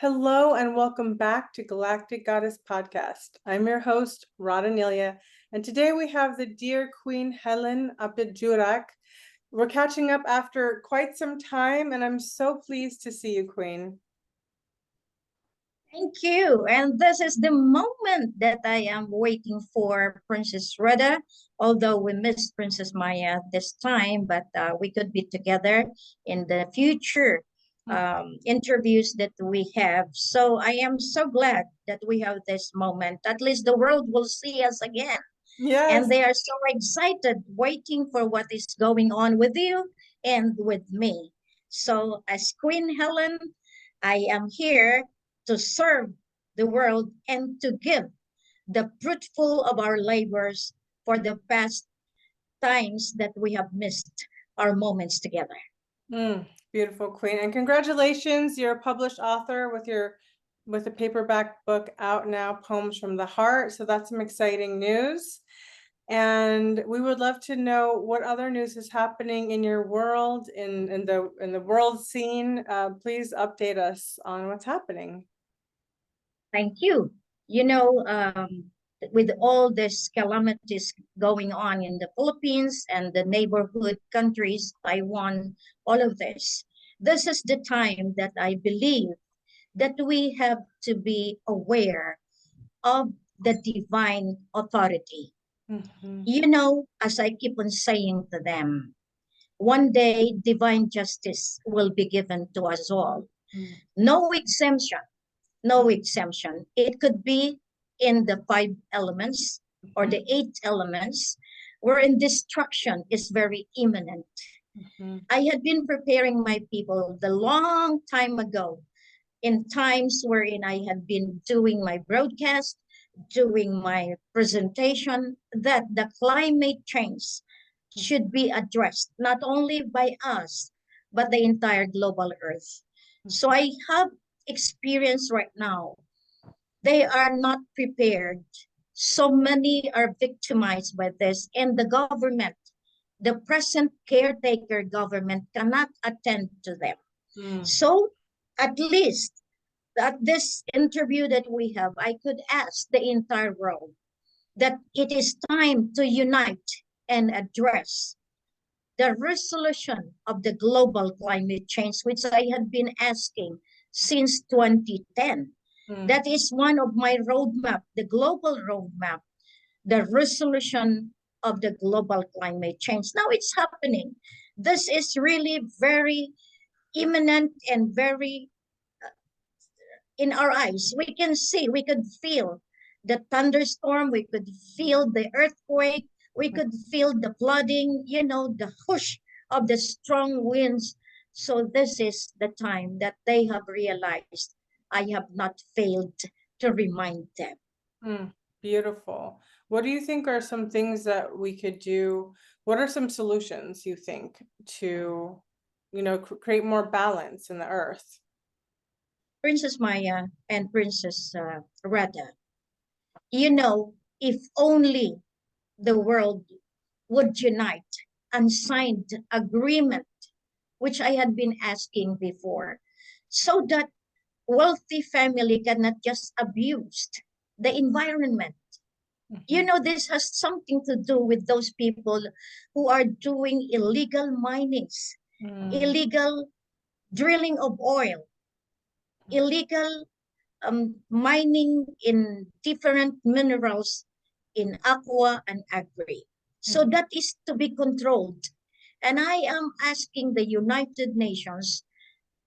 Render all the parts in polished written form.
Hello and welcome back to Galactic Goddess Podcast. I'm your host, Radhanelia, and today we have the dear Queen Helen Abdurajak. We're catching up after quite some time, and I'm so pleased to see you, Queen. Thank you. And this is the moment that I am waiting for, Princess Rada. Although we missed Princess Maya this time, but we could be together in the future interviews that we have. So I am so glad that we have this moment. At least the world will see us again. Yes. And they are so excited, waiting for what is going on with you and with me. So, as Queen Helen, I am here to serve the world and to give the fruitful of our labors for the past times that we have missed our moments together. Beautiful, Queen. And congratulations, you're a published author with a paperback book out now, Poems from the Heart. So that's some exciting news. And we would love to know what other news is happening in your world, in the world scene. Please update us on what's happening. Thank you. You know, with all these calamities going on in the Philippines and the neighborhood countries, Taiwan, all of this is the time that I believe that we have to be aware of the divine authority. You know, as I keep on saying to them, one day divine justice will be given to us all. No exemption, no exemption. It could be in the five elements or the eight elements, wherein destruction is very imminent. I had been preparing my people the long time ago, in times wherein I had been doing my broadcast, doing my presentation, that the climate change should be addressed not only by us, but the entire global earth. So I have experience right now. They are not prepared. So many are victimized by this, and the government, the present caretaker government, cannot attend to them. So at least at this interview that we have, I could ask the entire world that it is time to unite and address the resolution of the global climate change, which I had been asking since 2010. That is one of my roadmap, the global roadmap, the resolution of the global climate change. Now it's happening. This is really very imminent and very in our eyes. We can see, we could feel the thunderstorm, we could feel the earthquake, we could feel the flooding, you know, the whoosh of the strong winds. So this is the time that they have realized I have not failed to remind them. Beautiful. What do you think are some things that we could do? What are some solutions you think to, create more balance in the earth? Princess Maya and Princess Rada, you know, if only the world would unite and sign agreement, which I had been asking before, so that wealthy family cannot just abuse the environment. You know, this has something to do with those people who are doing illegal minings, illegal drilling of oil, illegal mining in different minerals in aqua and agri. So that is to be controlled. And I am asking the United Nations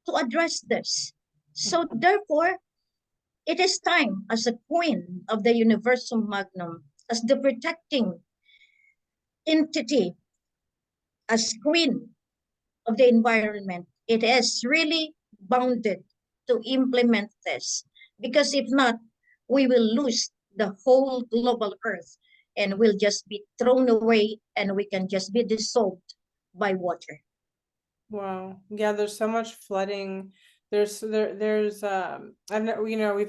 to address this. So therefore, it is time as a queen of the universal magnum, as the protecting entity, as queen of the environment, it is really bounded to implement this. Because if not, we will lose the whole global earth and will just be thrown away and we can just be dissolved by water. Wow. Yeah, there's so much flooding. There's we've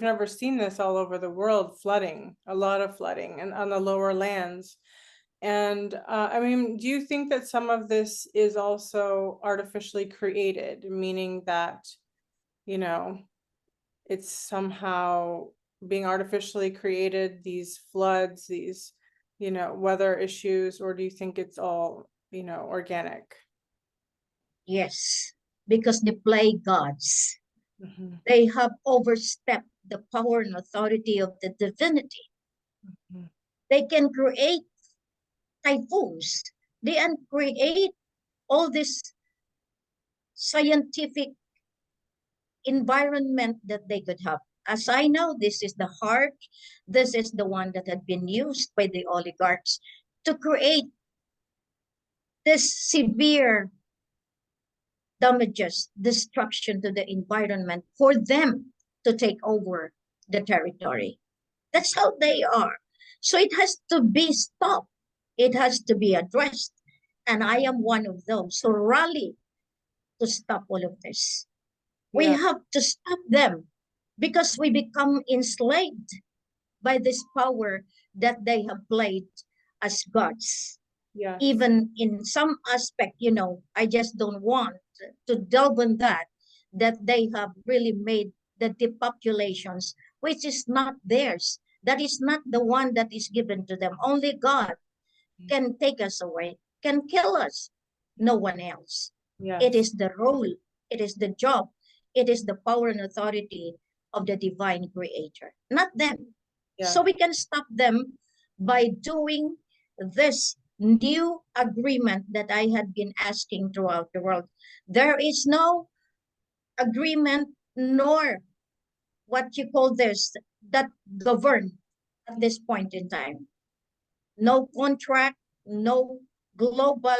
never seen this all over the world, flooding, a lot of flooding and on the lower lands. And I mean, do you think that some of this is also artificially created, meaning that, you know, it's somehow being artificially created, these floods, these, weather issues, or do you think it's all, organic? Yes, because they play gods. Mhm, They have overstepped the power and authority of the divinity. mhm. They can create typhoons. They can create all this scientific environment that they could have. As I know, this is the heart. This is the one that had been used by the oligarchs to create this severe damages, destruction to the environment for them to take over the territory. That's how they are. So it has to be stopped. It has to be addressed. And I am one of those who rally to stop all of this. We Yeah, have to stop them because we become enslaved by this power that they have played as gods. yes, Even in some aspect, I just don't want to delve on that, that they have really made the depopulations, which is not theirs. That is not the one that is given to them. Only God can take us away, can kill us, no one else. It yes, is the role, it is the job, it is the power and authority of the divine creator, not them. yeah. So we can stop them by doing this new agreement that I had been asking throughout the world. There is no agreement nor what you call this that govern at this point in time. No contract, no global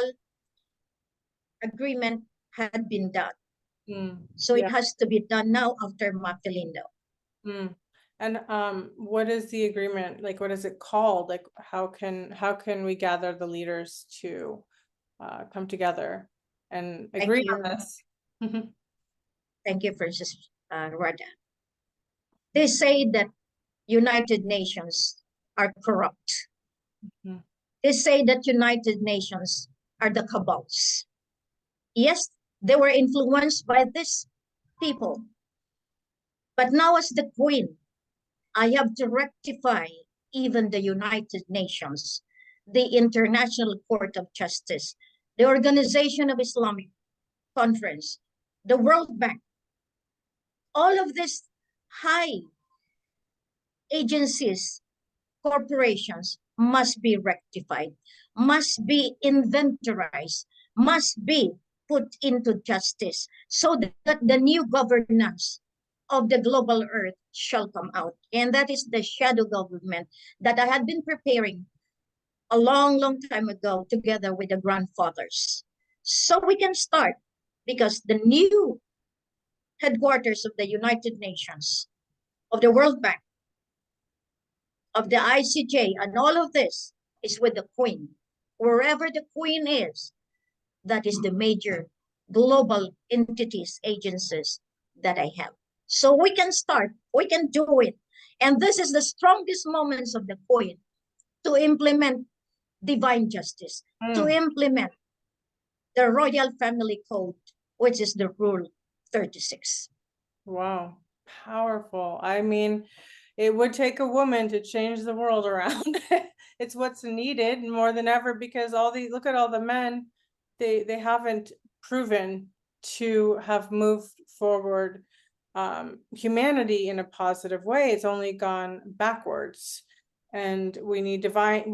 agreement had been done. So it Yeah. has to be done now after Macalindo. Mm. And what is the agreement? Like, what is it called? Like, how can we gather the leaders to come together and Thank agree on you. this? Mhm, Thank you, Francis Rada. They say that United Nations are corrupt. mhm, They say that United Nations are the cabals. Yes, they were influenced by these people. But now as the queen, I have to rectify even the United Nations, the International Court of Justice, the Organization of Islamic Conference, the World Bank. All of these high agencies, corporations must be rectified, must be inventorized, must be put into justice so that the new governance of the global earth shall come out. And that is the shadow government that I had been preparing a long, long time ago together with the grandfathers. So we can start because the new headquarters of the United Nations, of the World Bank, of the ICJ, and all of this is with the Queen. Wherever the Queen is, that is the major global entities, agencies that I have. So we can start, we can do it. And this is the strongest moments of the Queen to implement divine justice, to mm. implement the royal family code, which is the Rule 36. Wow, powerful. I mean, it would take a woman to change the world around. It's what's needed more than ever because look at all the men, they haven't proven to have moved forward humanity in a positive way. It's only gone backwards. And need divine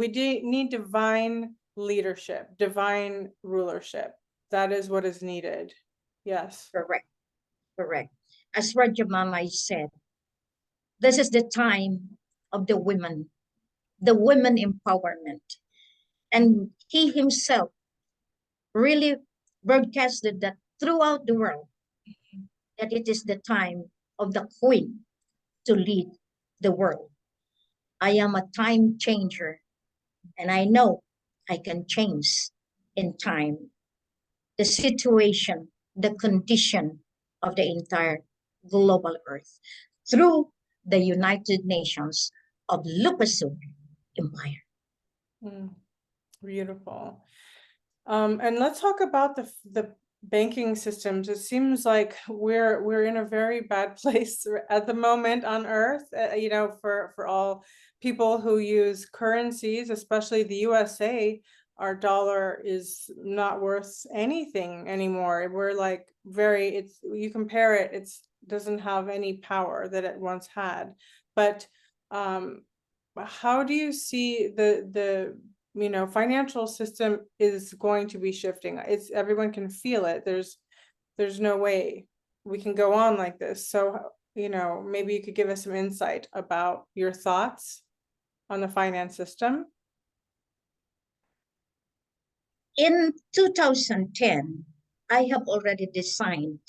leadership, divine rulership. That is what is needed. Yes. Correct, correct. As Rajamama said, this is the time of the women empowerment. And he himself really broadcasted that throughout the world, that it is the time of the queen to lead the world. I am a time changer, and I know I can change in time the situation, the condition of the entire global earth through the United Nations of Lucasuk Empire. Mm, beautiful. And let's talk about the banking systems, it seems like we're in a very bad place at the moment on Earth. You know, for all people who use currencies, especially the USA, our dollar is not worth anything anymore. We're like it's, you compare it, it's doesn't have any power that it once had. But how do you see the you know, financial system is going to be shifting? It's, everyone can feel it. There's no way we can go on like this. So, you know, maybe you could give us some insight about your thoughts on the finance system. In 2010, I have already designed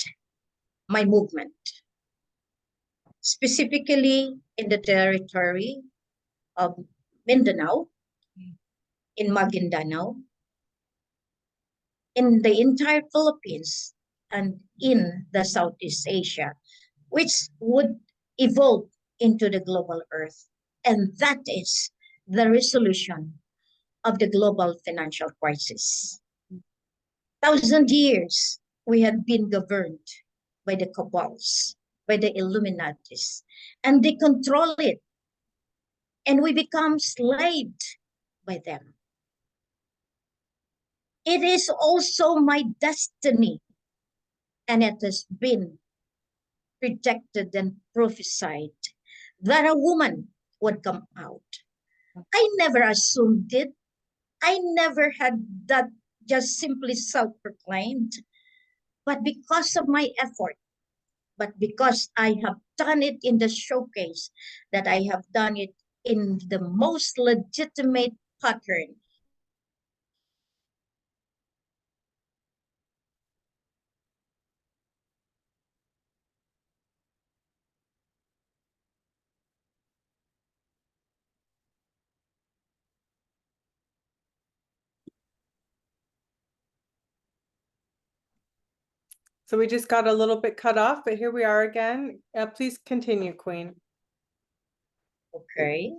my movement, specifically in the territory of Mindanao, in Maguindanao, in the entire Philippines, and in the Southeast Asia, which would evolve into the global Earth. And that is the resolution of the global financial crisis. 1,000 years we had been governed by the cabals, by the Illuminatis, and they control it. And we become slaved by them. It is also my destiny, and it has been predicted and prophesied that a woman would come out. I never assumed it. I never had that just simply self-proclaimed, but because of my effort, but because I have done it in the showcase, that I have done it in the most legitimate pattern. So we just got a little bit cut off, but here we are again. Please continue, Queen. Okay.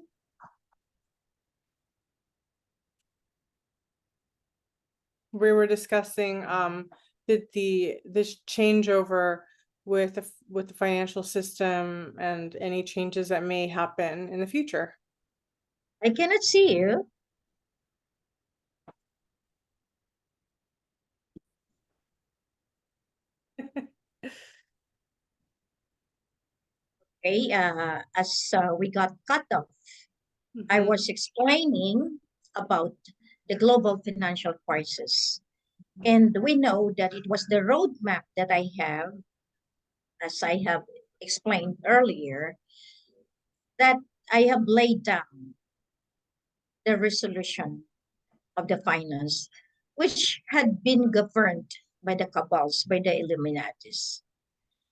We were discussing this changeover with the financial system and any changes that may happen in the future. I cannot see you. Okay, as we got cut off, I Mhm. was explaining about the global financial crisis. And we know that it was the roadmap that I have, as I have explained earlier, that I have laid down the resolution of the finance, which had been governed by the cabals, by the Illuminatis.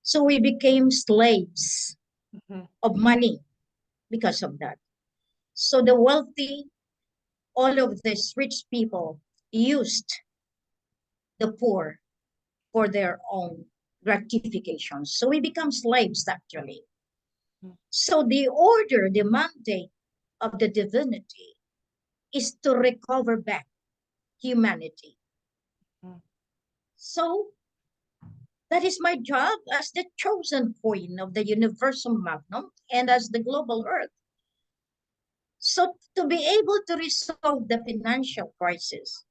So we became slaves Mhm. of money because of that. So the wealthy, all of these rich people used the poor for their own gratification. So we become slaves actually. So the order, the mandate of the divinity is to recover back humanity. So that is my job as the chosen queen of the universal magnum and as the global earth. So to be able to resolve the financial crisis,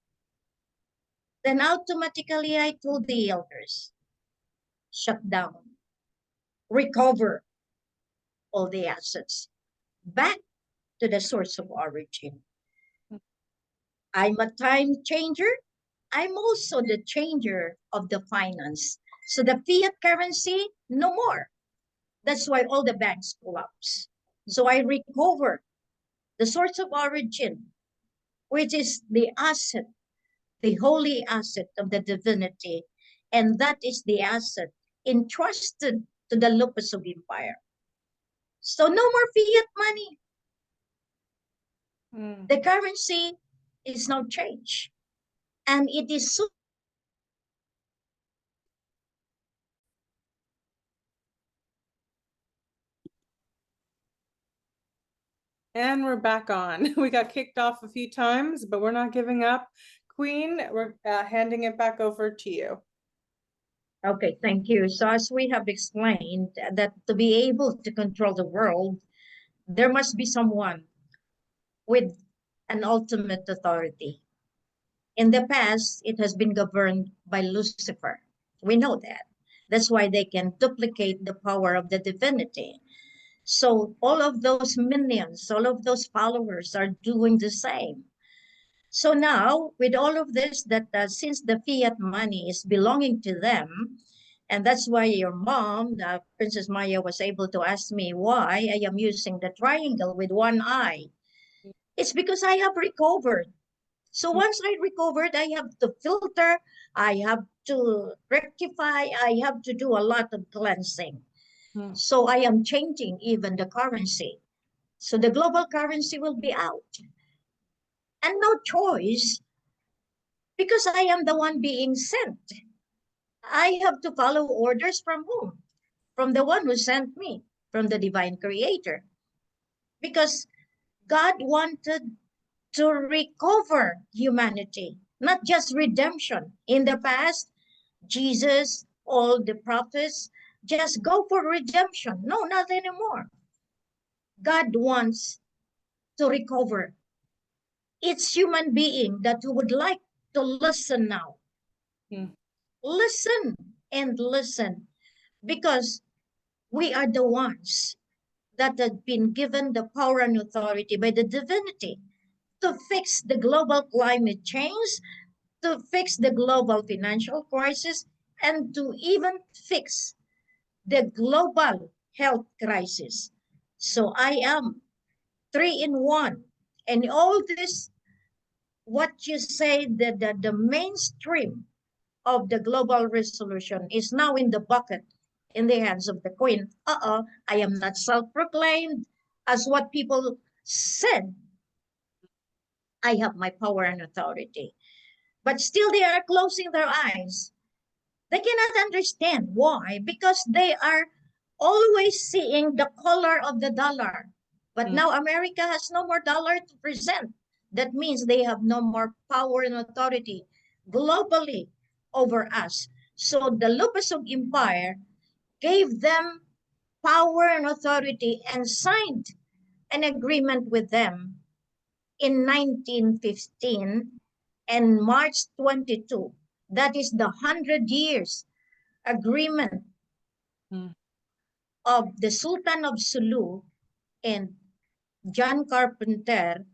then automatically I told the elders, shut down, recover all the assets back to the source of origin. I'm a time changer. I'm also the changer of the finance. So the fiat currency, no more. That's why all the banks collapse. So I recover the source of origin, which is the asset, the holy asset of the divinity. And that is the asset entrusted to the locus of empire. So no more fiat money. The currency is now changed. And it is so. And we're back on. We got kicked off a few times, but we're not giving up. Queen, we're handing it back over to you. Okay, thank you. So as we have explained that to be able to control the world, there must be someone with an ultimate authority. In the past, it has been governed by Lucifer. We know that. That's why they can duplicate the power of the divinity. So all of those minions, all of those followers are doing the same. So now, with all of this, that since the fiat money is belonging to them, and that's why your mom, Princess Maya, was able to ask me why I am using the triangle with one eye. It's because I have recovered. So once I recovered, I have to filter, I have to rectify, I have to do a lot of cleansing. Mm. So I am changing even the currency. So the global currency will be out. And no choice because I am the one being sent. I have to follow orders from whom? From the one who sent me, from the divine creator. Because God wanted to recover humanity, not just redemption. In the past, Jesus, all the prophets, just go for redemption. No, not anymore. God wants to recover each human being that would like to listen now. Mm. Listen and listen because we are the ones that have been given the power and authority by the divinity to fix the global climate change, to fix the global financial crisis, and to even fix the global health crisis. So I am three in one. And all this, what you say, the mainstream of the global resolution is now in the bucket in the hands of the queen. I am not self-proclaimed as what people said. I have my power and authority. But still they are closing their eyes. They cannot understand why, because they are always seeing the color of the dollar. But now America has no more dollar to present. That means they have no more power and authority globally over us. So the Lupasog Empire gave them power and authority and signed an agreement with them in 1915 and March 22. That is the 100 years agreement Mm. of the Sultan of Sulu and John Carpenter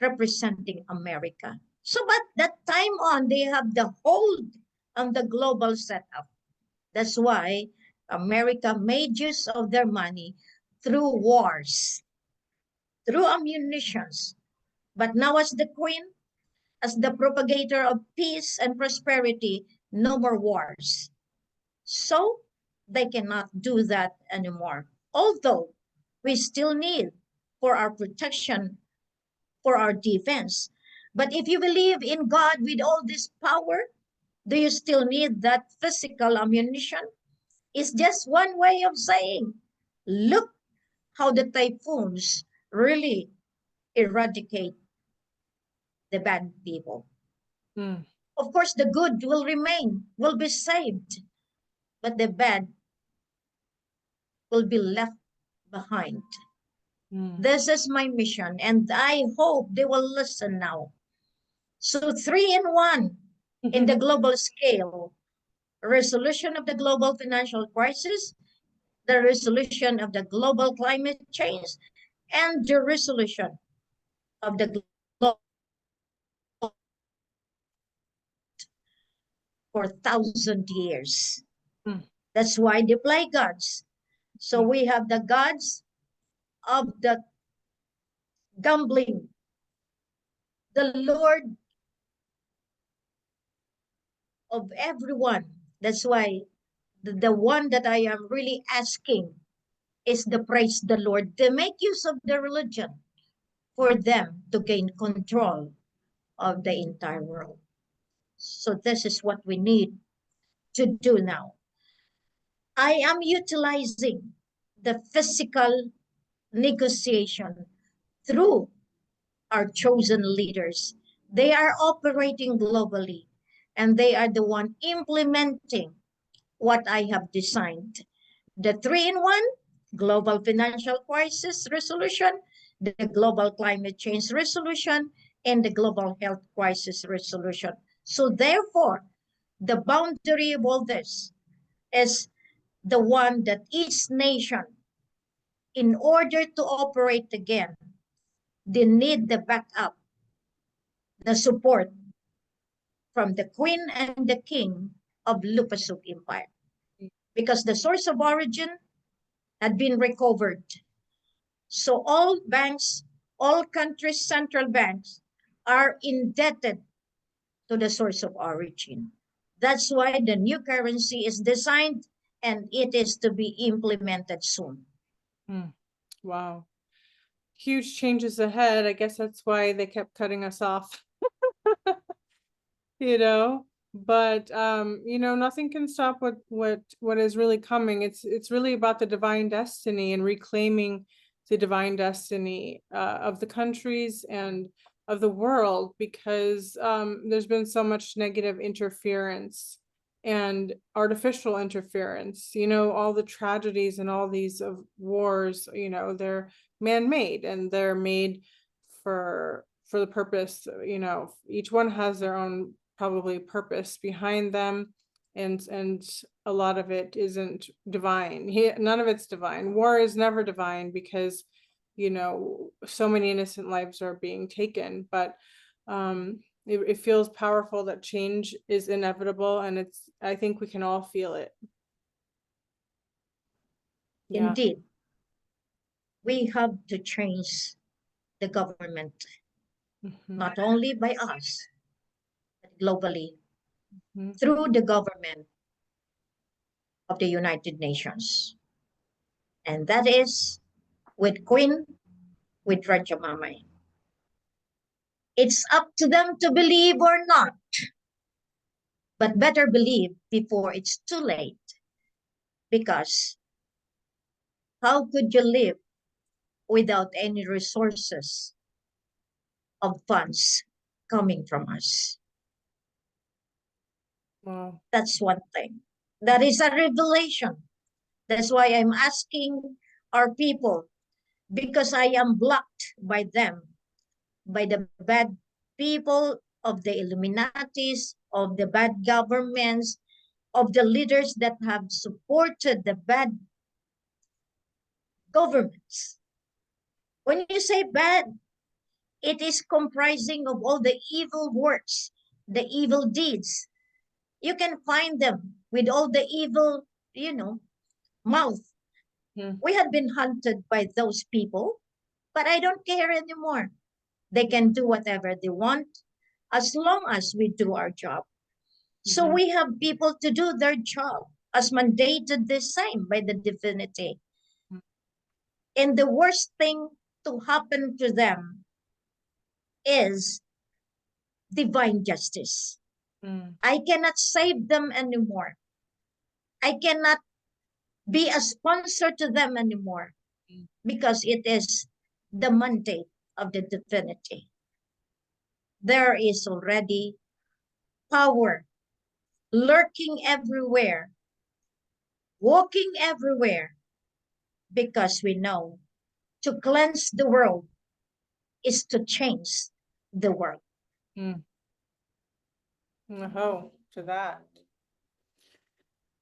representing America. So, but that time on, they have the hold on the global setup. That's why America made use of their money through wars, through ammunitions. But now as the queen, as the propagator of peace and prosperity, no more wars. So they cannot do that anymore. Although we still need for our protection, for our defense. But if you believe in God with all this power, do you still need that physical ammunition? It's just one way of saying, look how the typhoons really eradicate the bad people. Mm. Of course, the good will remain, will be saved, but the bad will be left behind. Mm. This is my mission, and I hope they will listen now. So, three in one in the global scale: resolution of the global financial crisis, the resolution of the global climate change, and the resolution of the global for 1,000 years. Mm. That's why they play gods. So we have the gods of the gambling, the Lord of everyone. That's why the one that I am really asking is the praise the Lord. They make use of the religion for them to gain control of the entire world. So this is what we need to do now. I am utilizing the physical negotiation through our chosen leaders. They are operating globally and they are the one implementing what I have designed. The 3-in-1, global financial crisis resolution, the global climate change resolution, and the global health crisis resolution. So therefore, the boundary of all this is the one that each nation, in order to operate again, they need the backup, the support from the Queen and the King of Lupasuk Empire. Because the source of origin had been recovered. So all banks, all countries' central banks are indebted to the source of origin. That's why the new currency is designed and it is to be implemented soon. Wow. Huge changes ahead. I guess that's why they kept cutting us off. You know, but you know, nothing can stop what is really coming. It's really about the divine destiny and reclaiming the divine destiny of the countries and of the world, because there's been so much negative interference and artificial interference. You know, all the tragedies and all these of wars, you know, they're man-made and they're made for the purpose, you know, each one has their own probably purpose behind them, and a lot of it isn't divine. None of it's divine. War is never divine because, you know, so many innocent lives are being taken, but it feels powerful that change is inevitable, and I think we can all feel it. Yeah. Indeed, we have to change the government, not only by us, but globally, through the government of the United Nations. And that is with Queen, with Raja Mamay. It's up to them to believe or not, but better believe before it's too late. Because how could you live without any resources of funds coming from us? Wow. That's one thing. That is a revelation. That's why I'm asking our people, because I am blocked by them, by the bad people of the Illuminatis, of the bad governments, of the leaders that have supported the bad governments. When you say bad, it is comprising of all the evil works, the evil deeds. You can find them with all the evil, mouth. We have been hunted by those people, but I don't care anymore. They can do whatever they want as long as we do our job. So we have people to do their job as mandated the same by the divinity. And the worst thing to happen to them is divine justice. I cannot save them anymore. I cannot be a sponsor to them anymore because it is the mandate of the divinity. There is already power lurking everywhere, walking everywhere, because we know to cleanse the world is to change the world. To that.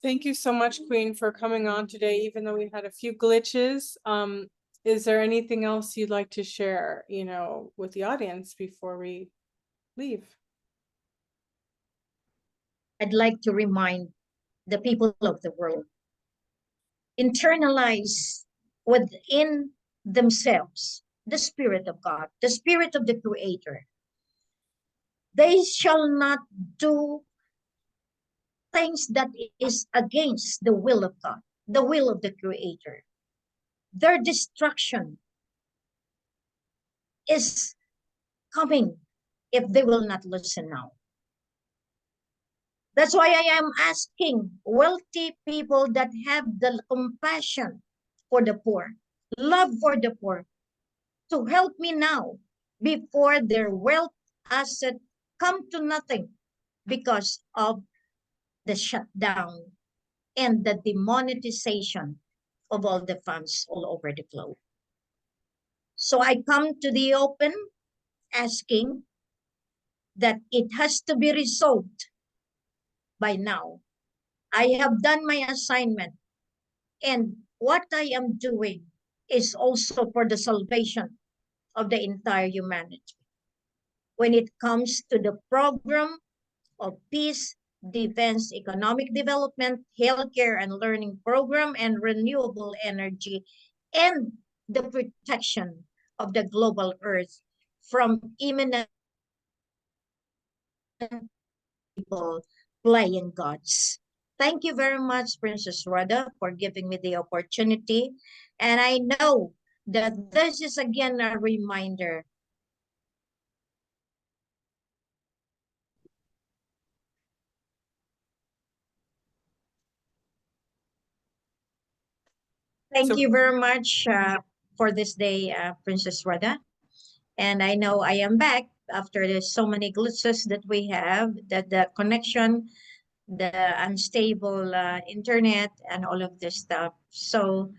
Thank you so much, Queen, for coming on today, even though we had a few glitches. Is there anything else you'd like to share, with the audience before we leave? I'd like to remind the people of the world, internalize within themselves the Spirit of God, the Spirit of the Creator. They shall not do things that is against the will of God, the will of the Creator. Their destruction is coming if they will not listen now. That's why I am asking wealthy people that have the compassion for the poor, love for the poor, to help me now before their wealth asset come to nothing because of the shutdown and the demonetization of all the funds all over the globe. So I come to the open asking that it has to be resolved by now. I have done my assignment, and what I am doing is also for the salvation of the entire humanity. When it comes to the program of peace, defense, economic development, healthcare and learning program, and renewable energy, and the protection of the global earth from imminent people playing gods. Thank you very much, Princess Rhoda, for giving me the opportunity. And I know that this is again a reminder. Thank So you very much for this day, Princess Rhoda. And I know I am back after there's so many glitches that we have, that the connection, the unstable internet, and all of this stuff. So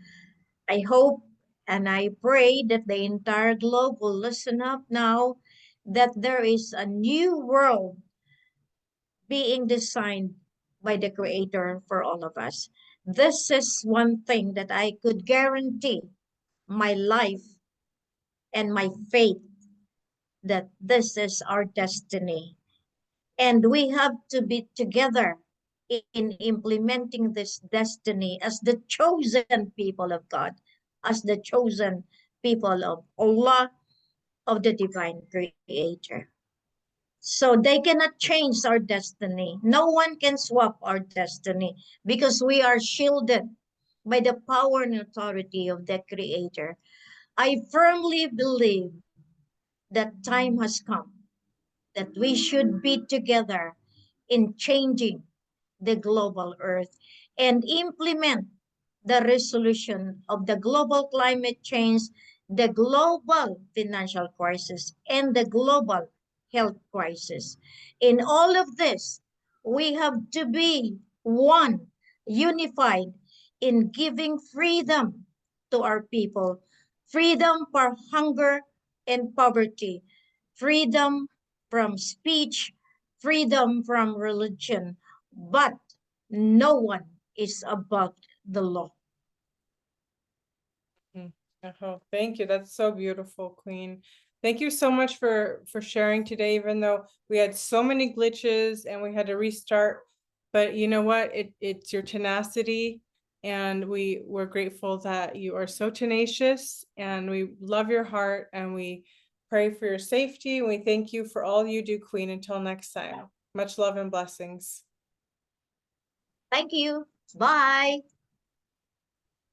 I hope and I pray that the entire globe will listen up now, that there is a new world being designed by the Creator for all of us. This is one thing that I could guarantee my life and my faith, that this is our destiny. And we have to be together in implementing this destiny as the chosen people of God, as the chosen people of Allah, of the divine creator. So they cannot change our destiny. No one can swap our destiny because we are shielded by the power and authority of the creator. I firmly believe that time has come that we should be together in changing the global earth and implement the resolution of the global climate change, the global financial crisis, and the global health crisis. In all of this, we have to be one, unified in giving freedom to our people, freedom for hunger and poverty, freedom from speech, freedom from religion, but no one is above the law. Oh, thank you. That's so beautiful, Queen. Thank you so much for sharing today, even though we had so many glitches and we had to restart. But you know what? It's your tenacity, and we're grateful that you are so tenacious, and we love your heart, and we pray for your safety. And we thank you for all you do, Queen. Until next time, much love and blessings. Thank you. Bye.